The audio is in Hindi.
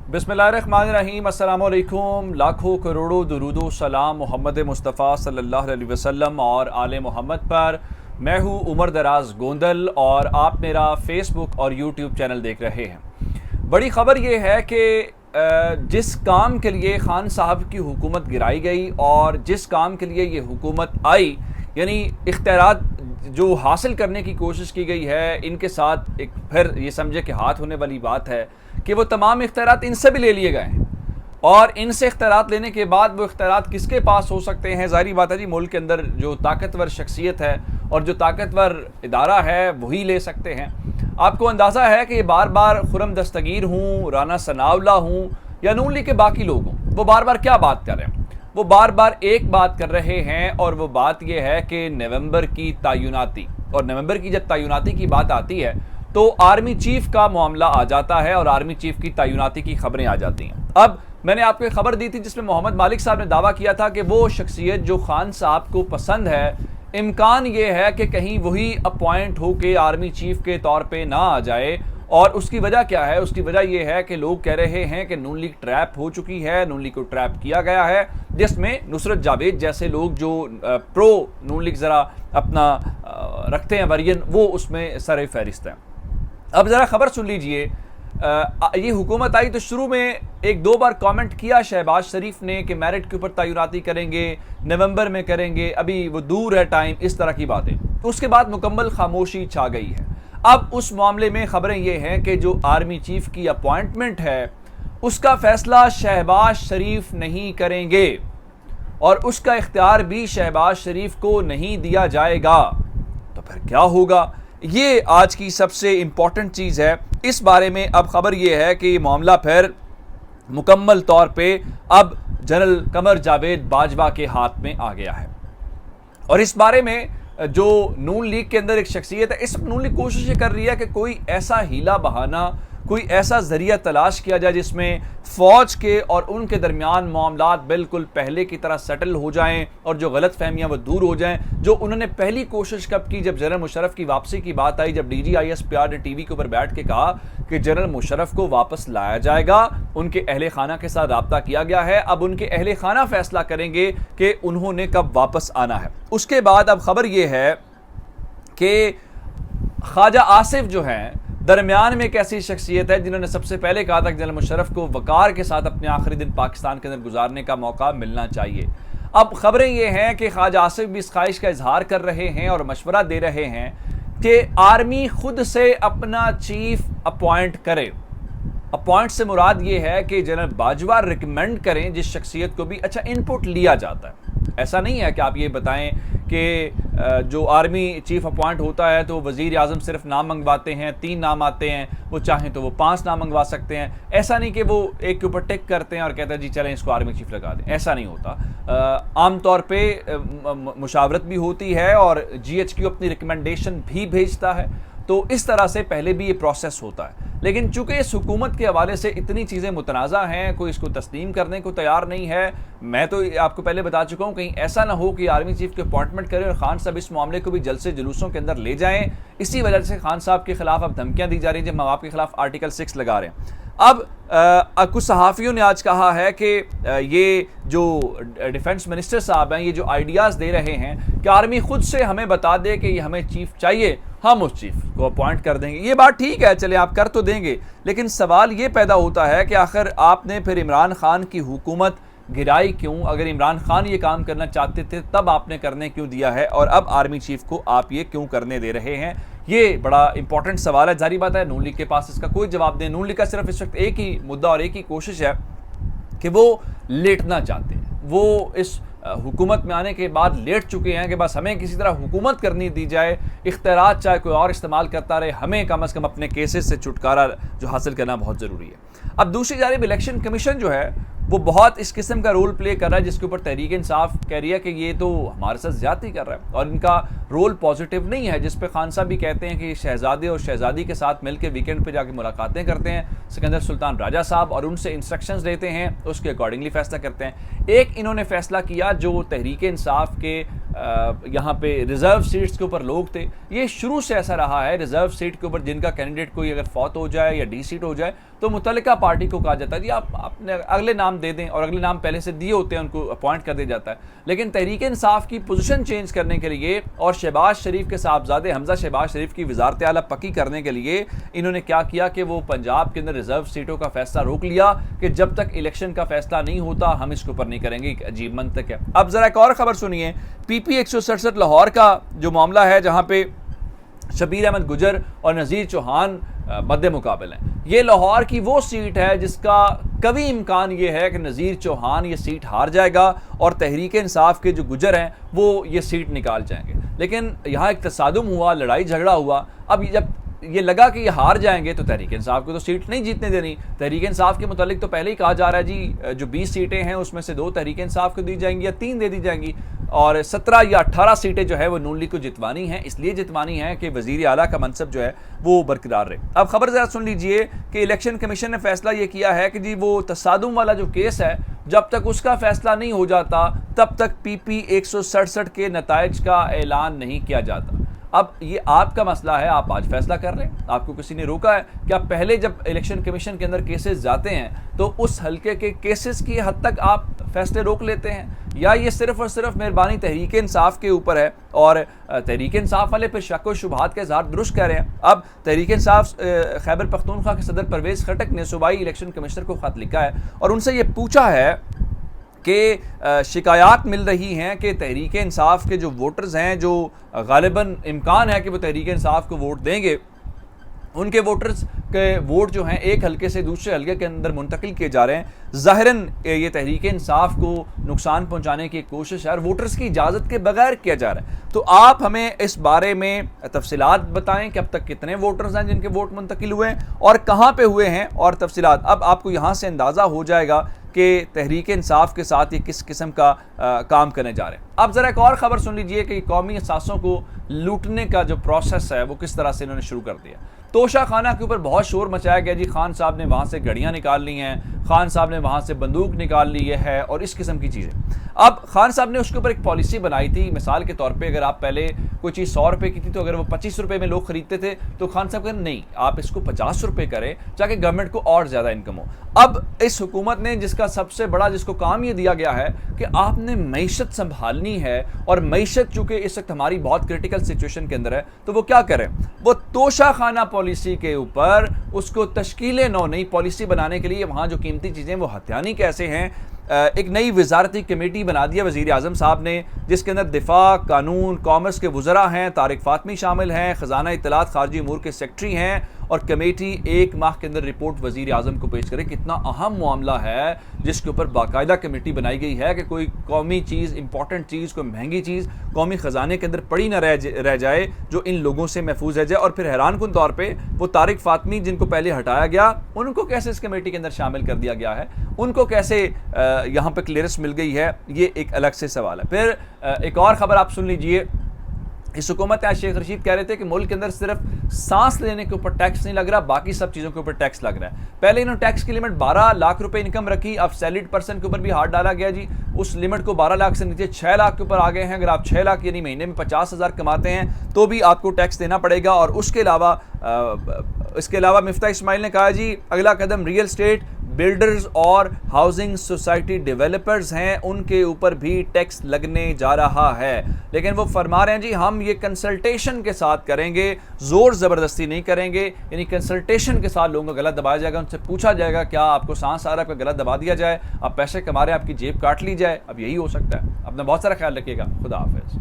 बिस्मिल्लाहिर्रहमानिर्रहीम, अस्सलाम वालेकुम। लाखों करोड़ों दुरूदो सलाम मोहम्मद मुस्तफ़ा सल्लल्लाहु अलैहि वसल्लम और आले मोहम्मद पर। मैं हूँ उमर दराज गोंदल और आप मेरा फेसबुक और यूट्यूब चैनल देख रहे हैं। बड़ी ख़बर ये है कि जिस काम के लिए खान साहब की हुकूमत गिराई गई और जिस काम के लिए ये हुकूमत आई, यानी इख्तियारात जो हासिल करने की कोशिश की गई है, इनके साथ एक फिर ये समझे कि हाथ होने वाली बात है कि वो तमाम इख्तियारात इनसे भी ले लिए गए हैं। और इनसे इख्तियारात लेने के बाद वो इख्तियारात किसके पास हो सकते हैं? ज़ाहिर बात है जी, मुल्क के अंदर जो ताकतवर शख्सियत है और जो ताकतवर इदारा है वही ले सकते हैं। आपको अंदाज़ा है कि बार बार खुर्रम दस्तगीर हूँ, राना सनाउल्लाह हूँ या नून लीग के बाकी लोग हों, वो बार बार क्या बात कर रहे हैं? वो बार बार एक बात कर रहे हैं और वो बात यह है कि नवंबर की तयनाती, और नवंबर की जब तयनाती की बात आती है तो आर्मी चीफ का मामला आ जाता है और आर्मी चीफ की तयनाती की खबरें आ जाती हैं। अब मैंने आपको एक खबर दी थी जिसमें मोहम्मद मालिक साहब ने दावा किया था कि वो शख्सियत जो खान साहब को पसंद है, इम्कान ये है कि कहीं वही अपॉइंट हो के आर्मी चीफ के तौर पे ना आ जाए। और उसकी वजह क्या है? उसकी वजह यह है कि लोग कह रहे हैं कि नून लीग ट्रैप हो चुकी है, नून लीग को ट्रैप किया गया है, जिसमें नुसरत जावेद जैसे लोग जो प्रो नून लीग ज़रा अपना रखते हैं वरियन, वो उसमें सर फहरिस्त हैं। अब ज़रा खबर सुन लीजिए। ये हुकूमत आई तो शुरू में एक दो बार कमेंट किया शहबाज शरीफ ने कि मेरिट के ऊपर तयनाती करेंगे, नवंबर में करेंगे, अभी वो दूर है टाइम, इस तरह की बातें। तो उसके बाद मुकम्मल खामोशी छा गई है। अब उस मामले में खबरें ये हैं कि जो आर्मी चीफ की अपॉइंटमेंट है उसका फैसला शहबाज शरीफ नहीं करेंगे और उसका इख्तियार भी शहबाज शरीफ को नहीं दिया जाएगा। तो फिर क्या होगा? ये आज की सबसे इंपॉर्टेंट चीज़ है। इस बारे में अब खबर यह है कि मामला फिर मुकम्मल तौर पे अब जनरल कमर जावेद बाजवा के हाथ में आ गया है। और इस बारे में जो नून लीग के अंदर एक शख्सियत है, इस नून लीग कोशिश कर रही है कि कोई ऐसा हीला बहाना, कोई ऐसा जरिया तलाश किया जाए जिसमें फौज के और उनके दरमियान मामलात बिल्कुल पहले की तरह सेटल हो जाएं और जो गलत फहमियाँ वो दूर हो जाएं। जो उन्होंने पहली कोशिश कब की? जब जनरल मुशर्रफ की वापसी की बात आई, जब DGISPR ने टीवी के ऊपर बैठ के कहा कि जनरल मुशर्रफ को वापस लाया जाएगा, उनके अहले खाना के साथ राब्ता किया गया है, अब उनके अहले खाना फैसला करेंगे कि उन्होंने कब वापस आना है। उसके बाद अब खबर यह है कि ख्वाजा आसिफ जो हैं दरमियान में एक ऐसी शख्सियत है जिन्होंने सबसे पहले कहा था कि जनरल मुशर्रफ को वकार के साथ अपने आखिरी दिन पाकिस्तान के अंदर गुजारने का मौका मिलना चाहिए। अब खबरें ये हैं कि ख्वाजा आसिफ भी इस ख्वाहिश का इजहार कर रहे हैं और मशवरा दे रहे हैं कि आर्मी खुद से अपना चीफ अपॉइंट करे। अपॉइंट से मुराद ये है कि जनरल बाजवा रिकमेंड करें जिस शख्सियत को भी। अच्छा, इनपुट लिया जाता है, ऐसा नहीं है कि आप ये बताएं कि जो आर्मी चीफ अपॉइंट होता है तो वज़ीर आज़म सिर्फ नाम मंगवाते हैं, 3 नाम आते हैं, वो चाहें तो वो 5 नाम मंगवा सकते हैं। ऐसा नहीं कि वो एक के ऊपर टिक करते हैं और कहते हैं जी चलें इसको आर्मी चीफ लगा दें, ऐसा नहीं होता। आम तौर पे मुशावरत भी होती है और GHQ अपनी रिकमेंडेशन भी भेजता है। तो इस तरह से पहले भी ये प्रोसेस होता है। लेकिन चूंकि इस हुकूमत के हवाले से इतनी चीज़ें मुतनाज़ा हैं, कोई इसको तस्लीम करने को तैयार नहीं है। मैं तो आपको पहले बता चुका हूँ, कहीं ऐसा ना हो कि आर्मी चीफ की अपॉइंटमेंट करें और खान साहब इस मामले को भी जल्द से जुलूसों के अंदर ले जाएं। इसी वजह से खान साहब के खिलाफ अब धमकियाँ दी जा रही हैं, जब हम आपके खिलाफ आर्टिकल 6 लगा रहे हैं। अब कुछ सहाफ़ियों ने आज कहा है कि ये जो डिफेंस मिनिस्टर साहब हैं, ये जो आइडियाज़ दे रहे हैं कि आर्मी खुद से हमें बता दे कि ये हमें चीफ चाहिए, हम उस चीफ को अपॉइंट कर देंगे। ये बात ठीक है, चले आप कर तो देंगे, लेकिन सवाल ये पैदा होता है कि आखिर आपने फिर इमरान खान की हुकूमत गिराई क्यों? अगर इमरान खान ये काम करना चाहते थे तब आपने करने क्यों दिया है, और अब आर्मी चीफ को आप ये क्यों करने दे रहे हैं? ये बड़ा इंपॉर्टेंट सवाल है। जारी बात है नून लीग के पास इसका कोई जवाब नहीं। नून लीग का सिर्फ इस वक्त एक ही मुद्दा और एक ही कोशिश है कि वो लेटना चाहते हैं। वो इस हुकूमत में आने के बाद लेट चुके हैं कि बस हमें किसी तरह हुकूमत करनी दी जाए, इख्तियारात चाहे कोई और इस्तेमाल करता रहे, हमें कम अज़ कम अपने केसेस से छुटकारा जो हासिल करना बहुत ज़रूरी है। अब दूसरी जानिब इलेक्शन कमीशन जो है वो बहुत इस किस्म का रोल प्ले कर रहा है जिसके ऊपर तहरीक इंसाफ कह रही है कि ये तो हमारे साथ ज़्यादती कर रहा है और इनका रोल पॉजिटिव नहीं है। जिस पे खान साहब भी कहते हैं कि शहजादे और शहजादी के साथ मिलकर वीकेंड पे जाके मुलाकातें करते हैं सिकंदर सुल्तान राजा साहब और उनसे इंस्ट्रक्शंस लेते हैं, उसके अकॉर्डिंगली फैसला करते हैं। एक इन्होंने फैसला किया जो तहरीक इंसाफ के यहाँ पे रिजर्व सीट्स के ऊपर लोग थे, ये शुरू से ऐसा रहा है, रिजर्व सीट के ऊपर जिनका कैंडिडेट कोई अगर फौत हो जाए या डी सीट हो जाए तो मुतल्लिका पार्टी को कहा जाता है जी आप अपने अगले नाम दे दें, और अगले नाम पहले से दिए होते हैं उनको अपॉइंट कर दिया जाता है। लेकिन तहरीक इंसाफ की पोजीशन चेंज करने के लिए और शहबाज शरीफ के साहबजादे हमजा शहबाज शरीफ की वजारत आला पक्की करने के लिए इन्होंने क्या किया कि वो पंजाब के अंदर रिजर्व सीटों का फैसला रोक लिया कि जब तक इलेक्शन का फैसला नहीं होता हम इसके ऊपर नहीं करेंगे। एक अजीब मंतक है। अब जरा एक और खबर सुनिए, पीपी 167 लाहौर का जो मामला है जहां पे शबीर अहमद गुजर और नज़ीर चौहान मद्दे मुकाबले हैं। ये लाहौर की वो सीट है जिसका कभी इम्कान ये है कि नज़ीर चौहान ये सीट हार जाएगा और तहरीक इंसाफ के जो गुजर हैं वो ये सीट निकाल जाएंगे। लेकिन यहाँ एक तसादुम हुआ, लड़ाई झगड़ा हुआ। अब जब ये लगा कि ये हार जाएंगे तो तहरीक इंसाफ को तो सीट नहीं जीतने देनी। तहरीक इंसाफ के मुतालिक तो पहले ही कहा जा रहा है जी जो 20 सीटें हैं उसमें से 2 तहरीक इंसाफ को दी जाएंगी या 3 दे दी जाएंगी, और 17 या 18 सीटें जो है वो नून लीग को जितवानी हैं। इसलिए जितवानी है कि वजीर आला का मनसब जो है वो बरकरार रहे। अब खबर ज़रा सुन लीजिए कि इलेक्शन कमीशन ने फैसला ये किया है कि जी वो तसादुम वाला जो केस है जब तक उसका फैसला नहीं हो जाता तब तक पीपी 167 के नताइज का ऐलान नहीं किया जाता। अब ये आपका मसला है, आप आज फैसला कर लें, आपको किसी ने रोका है क्या? पहले जब इलेक्शन कमीशन के अंदर केसेस जाते हैं तो उस हल्के के केसेस की हद तक आप फैसले रोक लेते हैं, या ये सिर्फ और सिर्फ मेहरबानी तहरीक इंसाफ के ऊपर है और तहरीक इंसाफ वाले फिर शक व शुबहात का इजहार दुरुस्त कह रहे हैं। अब तहरीक इंसाफ खैबर पख्तूनख्वा के सदर परवेज़ खटक ने सूबाई इलेक्शन कमिश्नर को खत लिखा है और उनसे ये पूछा है कि शिकायत मिल रही हैं कि तहरीक इंसाफ के जो वोटर्स हैं, जो गालिबन इम्कान है कि वो तहरीक इंसाफ को वोट देंगे, उनके वोटर्स के वोट जो हैं एक हल्के से दूसरे हल्के के अंदर मुंतकिल किए जा रहे हैं। ज़ाहिरन ये तहरीक इंसाफ को नुकसान पहुंचाने की कोशिश है और वोटर्स की इजाज़त के बगैर किया जा रहा है। तो आप हमें इस बारे में तफसीलात बताएं कि अब तक कितने वोटर्स हैं जिनके वोट मुंतकिल हुए हैं और कहाँ पे हुए हैं और तफसीलात। अब आपको यहाँ से अंदाज़ा हो जाएगा कि तहरीक इंसाफ के साथ ये किस किस्म का काम करने जा रहे हैं। अब ज़रा एक और ख़बर सुन लीजिए कि कौमी असासों को लूटने का जो प्रोसेस है वो किस तरह से इन्होंने शुरू कर दिया। तोशा खाना के ऊपर बहुत शोर मचाया गया जी, खान साहब ने वहाँ से घड़ियाँ निकाल ली हैं, खान साहब ने वहाँ से बंदूक निकाल ली है और इस किस्म की चीज़ें। अब खान साहब ने उसके ऊपर एक पॉलिसी बनाई थी, मिसाल के तौर पे अगर आप पहले कोई चीज़ 100 रुपये की थी तो अगर वो 25 रुपये में लोग खरीदते थे तो खान साहब कहते नहीं आप इसको 50 रुपये करें ताकि गवर्नमेंट को और ज़्यादा इनकम हो। अब इस हुकूमत ने जिसका सबसे बड़ा जिसको काम ये दिया गया है कि आपने मईशत संभालनी है और मईशत चूँकि इस वक्त हमारी बहुत क्रिटिकल सिचुएशन के अंदर है तो वो क्या करें, वो तोशा खाना पॉलिसी के ऊपर उसको तश्कील नौ नई पॉलिसी बनाने के लिए वहाँ जो कीमती चीज़ें वो हथियानी कैसे हैं, एक नई वजारती कमेटी बना दिया वज़ीर आज़म साहब ने जिसके अंदर दिफा, कानून, कॉमर्स के वज़रा हैं, तारिक फातमी शामिल हैं, ख़जाना इत्तलात खारजी अमूर के सेक्रेटरी हैं और कमेटी 1 माह के अंदर रिपोर्ट वज़ीर आज़म को पेश करे। कितना अहम मामला है जिसके ऊपर बाकायदा कमेटी बनाई गई है कि कोई कौमी चीज़, इंपॉर्टेंट चीज़, कोई महंगी चीज़ कौमी ख़जाने के अंदर पड़ी ना रह जाए जो इन लोगों से महफूज रह जाए। और फिर हैरान कुन तौर पर वो तारिक फातमी जिनको पहले हटाया गया उनको कैसे इस कमेटी के अंदर शामिल कर दिया गया है, उनको कैसे यहाँ पर क्लियरेंस मिल गई है, ये एक अलग से सवाल है। फिर एक और ख़बर आप सुन लीजिए, इस हुकूमत आज शेख रशीद कह रहे थे कि मुल्क के अंदर सिर्फ सांस लेने के ऊपर टैक्स नहीं लग रहा, बाकी सब चीज़ों के ऊपर टैक्स लग रहा है। पहले इन्होंने टैक्स की लिमिट 12 लाख रुपए इनकम रखी, अब सैलरीड पर्सन के ऊपर भी हाथ डाला गया जी, उस लिमिट को 12 लाख से नीचे 6 लाख के ऊपर आ गए हैं। अगर आप 6 लाख यानी महीने में 50,000 कमाते हैं तो भी आपको टैक्स देना पड़ेगा। और इसके अलावा मिफ्ता इस्माइल ने कहा जी अगला कदम रियल एस्टेट बिल्डर्स और हाउसिंग सोसाइटी डेवलपर्स हैं उनके ऊपर भी टैक्स लगने जा रहा है। लेकिन वो फरमा रहे हैं जी हम ये कंसल्टेशन के साथ करेंगे, जोर ज़बरदस्ती नहीं करेंगे, यानी कंसल्टेशन के साथ लोगों का गला दबाया जाएगा, उनसे पूछा जाएगा क्या आपको सांस आ रहा है, आपका गला दबा दिया जाए, आप पैसे कमा रहे हैं, आपकी जेब काट ली जाए। अब यही हो सकता है। अपना बहुत सारा ख्याल रखिएगा। खुदा हाफिज़।